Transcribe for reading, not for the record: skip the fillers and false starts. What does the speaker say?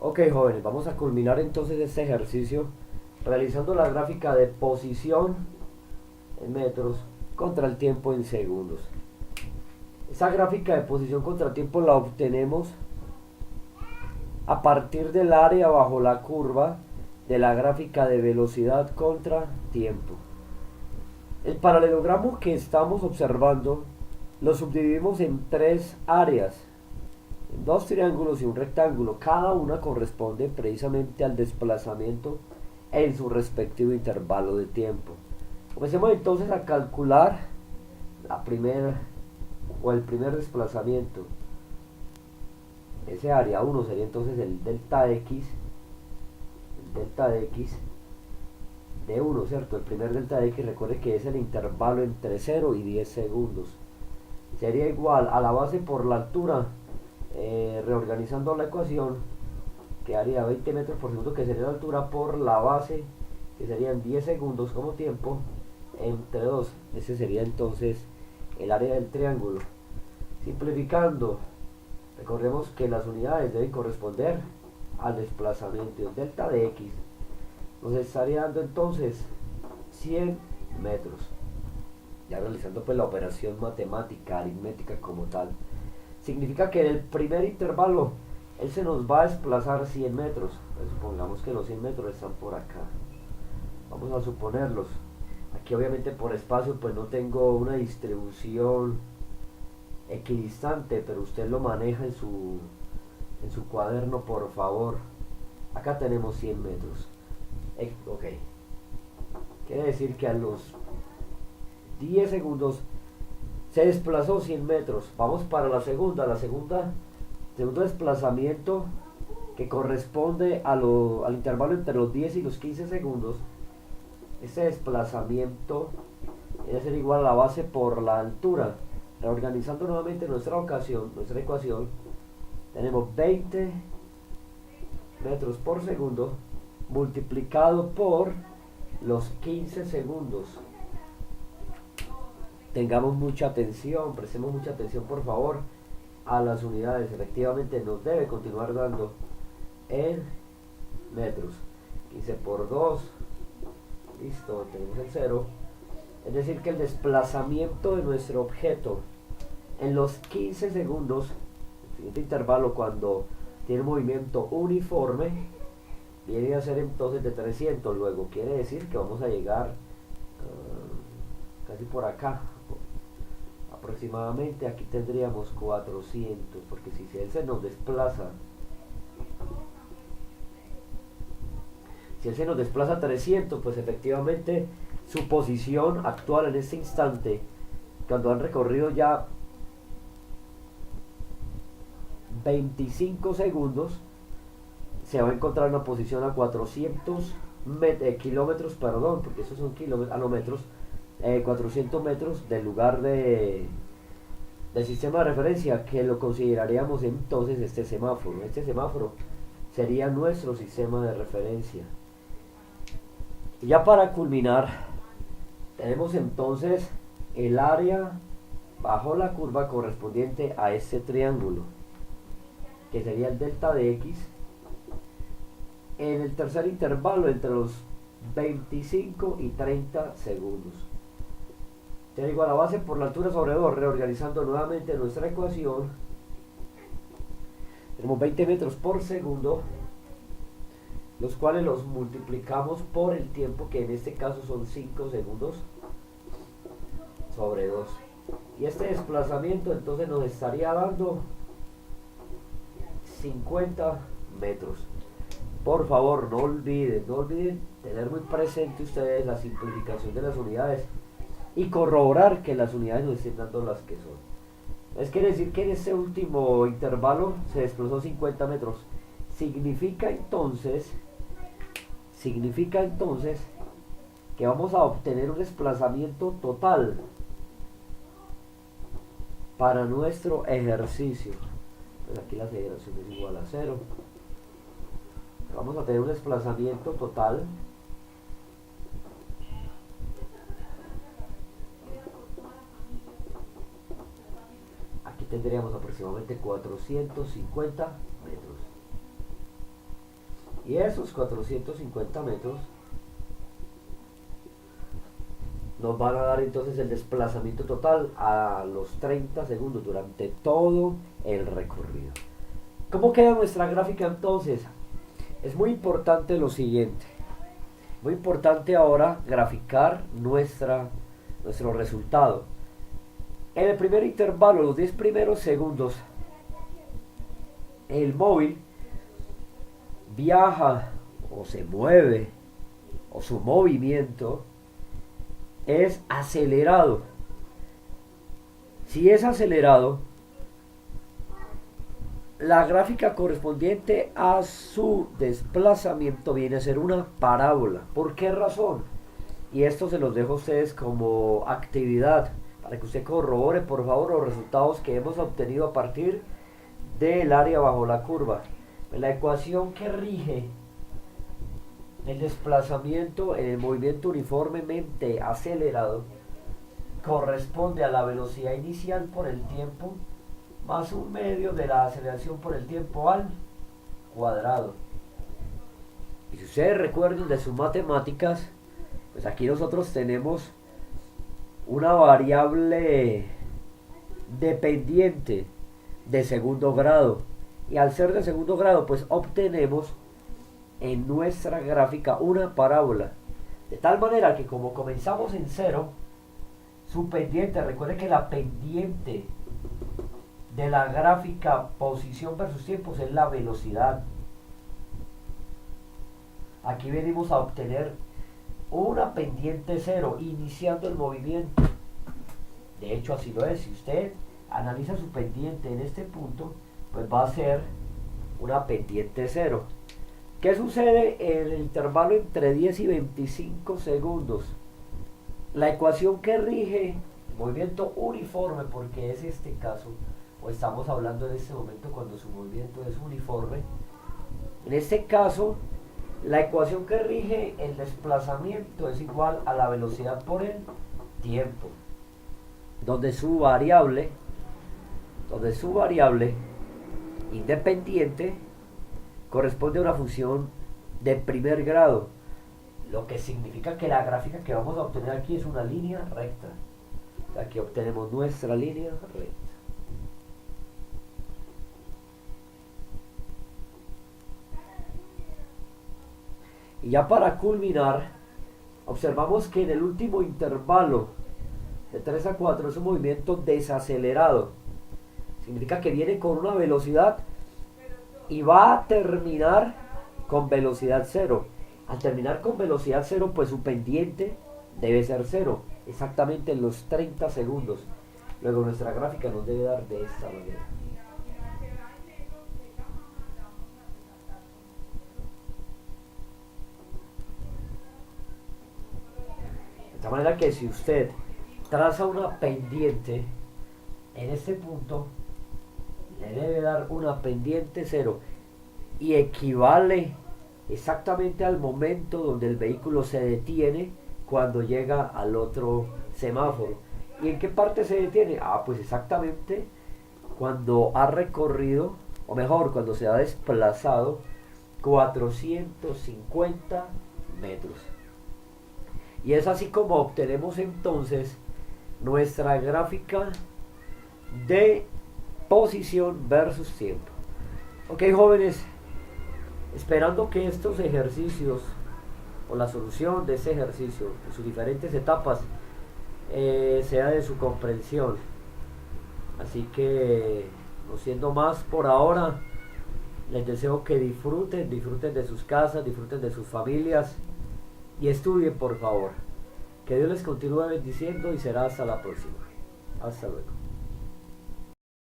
Ok, jóvenes, vamos a culminar entonces este ejercicio realizando la gráfica de posición en metros contra el tiempo en segundos. Esa gráfica de posición contra el tiempo la obtenemos a partir del área bajo la curva de la gráfica de velocidad contra tiempo. El paralelogramo que estamos observando lo subdividimos en tres áreas, en dos triángulos y un rectángulo. Cada una corresponde precisamente al desplazamiento en su respectivo intervalo de tiempo. Comencemos entonces a calcular la primera o el primer desplazamiento. Ese área 1 sería entonces el delta x, de 1, ¿cierto? El primer delta de x, recuerde que es el intervalo entre 0 y 10 segundos. Sería igual a la base por la altura, reorganizando la ecuación, quedaría 20 metros por segundo, que sería la altura, por la base, que serían 10 segundos como tiempo, entre 2. Ese sería entonces el área del triángulo. Simplificando, recordemos que las unidades deben corresponder al desplazamiento, y el delta de x nos estaría dando entonces 100 metros. Ya realizando pues la operación matemática, aritmética como tal, significa que en el primer intervalo él se nos va a desplazar 100 metros. Pues supongamos que los 100 metros están por acá. Vamos a suponerlos. Aquí obviamente por espacio pues no tengo una distribución equidistante, pero usted lo maneja en su cuaderno, por favor. Acá tenemos 100 metros. Ok. Quiere decir que a los 10 segundos se desplazó 100 metros. Vamos para la segunda. Segundo desplazamiento, que corresponde al intervalo entre los 10 y los 15 segundos. Este desplazamiento debe ser igual a la base por la altura. Reorganizando nuevamente nuestra ecuación, tenemos 20 metros por segundo multiplicado por los 15 segundos. Tengamos mucha atención, prestemos mucha atención por favor a las unidades. Efectivamente nos debe continuar dando en metros. 15 por 2, listo, tenemos el 0. Es decir que el desplazamiento de nuestro objeto en los 15 segundos, el siguiente intervalo, cuando tiene movimiento uniforme, viene a ser entonces de 300. Luego quiere decir que vamos a llegar casi por acá, aproximadamente. Aquí tendríamos 400, porque si él se nos desplaza, si él se nos desplaza 300, pues efectivamente su posición actual en este instante, cuando han recorrido ya 25 segundos, se va a encontrar una posición a 400 kilómetros, perdón, porque esos son kilómetros, no metros, 400 metros del lugar del sistema de referencia, que lo consideraríamos entonces este semáforo. Este semáforo sería nuestro sistema de referencia. Y ya para culminar, tenemos entonces el área bajo la curva correspondiente a este triángulo, que sería el delta de x, en el tercer intervalo entre los 25 y 30 segundos. Te digo, a la base por la altura sobre 2, reorganizando nuevamente nuestra ecuación, tenemos 20 metros por segundo, los cuales los multiplicamos por el tiempo, que en este caso son 5 segundos, sobre 2. Y este desplazamiento entonces nos estaría dando 50 metros. Por favor, no olviden tener muy presente ustedes la simplificación de las unidades y corroborar que las unidades nos estén dando las que son. Es quiere decir que en este último intervalo se desplazó 50 metros. Significa entonces que vamos a obtener un desplazamiento total para nuestro ejercicio. Pues aquí la aceleración es igual a 0. Vamos a tener un desplazamiento total aquí tendríamos aproximadamente 450 metros. Y esos 450 metros nos van a dar entonces el desplazamiento total a los 30 segundos durante todo el recorrido. ¿Cómo queda nuestra gráfica entonces? Es muy importante lo siguiente. Muy importante ahora graficar nuestro resultado. En el primer intervalo, los 10 primeros segundos, el móvil viaja o se mueve o su movimiento es acelerado. Si es acelerado, la gráfica correspondiente a su desplazamiento viene a ser una parábola. ¿Por qué razón? Y esto se los dejo a ustedes como actividad para que usted corrobore por favor los resultados que hemos obtenido a partir del área bajo la curva. La ecuación que rige el desplazamiento en el movimiento uniformemente acelerado corresponde a la velocidad inicial por el tiempo más un medio de la aceleración por el tiempo al cuadrado. Y si ustedes recuerdan de sus matemáticas, pues aquí nosotros tenemos una variable dependiente de segundo grado. Y al ser de segundo grado, pues obtenemos en nuestra gráfica una parábola. De tal manera que como comenzamos en cero, su pendiente, recuerde que la pendiente de la gráfica posición versus tiempos es la velocidad. Aquí venimos a obtener una pendiente cero iniciando el movimiento. De hecho así lo es. Si usted analiza su pendiente en este punto, pues va a ser una pendiente cero. ¿Qué sucede en el intervalo entre 10 y 25 segundos? La ecuación que rige el movimiento uniforme, porque es este caso, o estamos hablando en este momento cuando su movimiento es uniforme, en este caso la ecuación que rige el desplazamiento es igual a la velocidad por el tiempo, donde su variable independiente corresponde a una función de primer grado, lo que significa que la gráfica que vamos a obtener aquí es una línea recta. Aquí obtenemos nuestra línea recta. Y ya para culminar, observamos que en el último intervalo de 3 a 4 es un movimiento desacelerado. Significa que viene con una velocidad y va a terminar con velocidad cero. Al terminar con velocidad cero, pues su pendiente debe ser cero, exactamente en los 30 segundos. Luego nuestra gráfica nos debe dar de esta manera. De esta manera que si usted traza una pendiente en este punto, le debe dar una pendiente cero y equivale exactamente al momento donde el vehículo se detiene cuando llega al otro semáforo. ¿Y en qué parte se detiene? Pues exactamente cuando ha recorrido, o mejor, cuando se ha desplazado 450 metros. Y es así como obtenemos entonces nuestra gráfica de posición versus tiempo. Ok, jóvenes, esperando que estos ejercicios o la solución de ese ejercicio en sus diferentes etapas sea de su comprensión. Así que, no siendo más por ahora, les deseo que disfruten de sus casas, disfruten de sus familias y estudien por favor. Que Dios les continúe bendiciendo y será hasta la próxima. Hasta luego.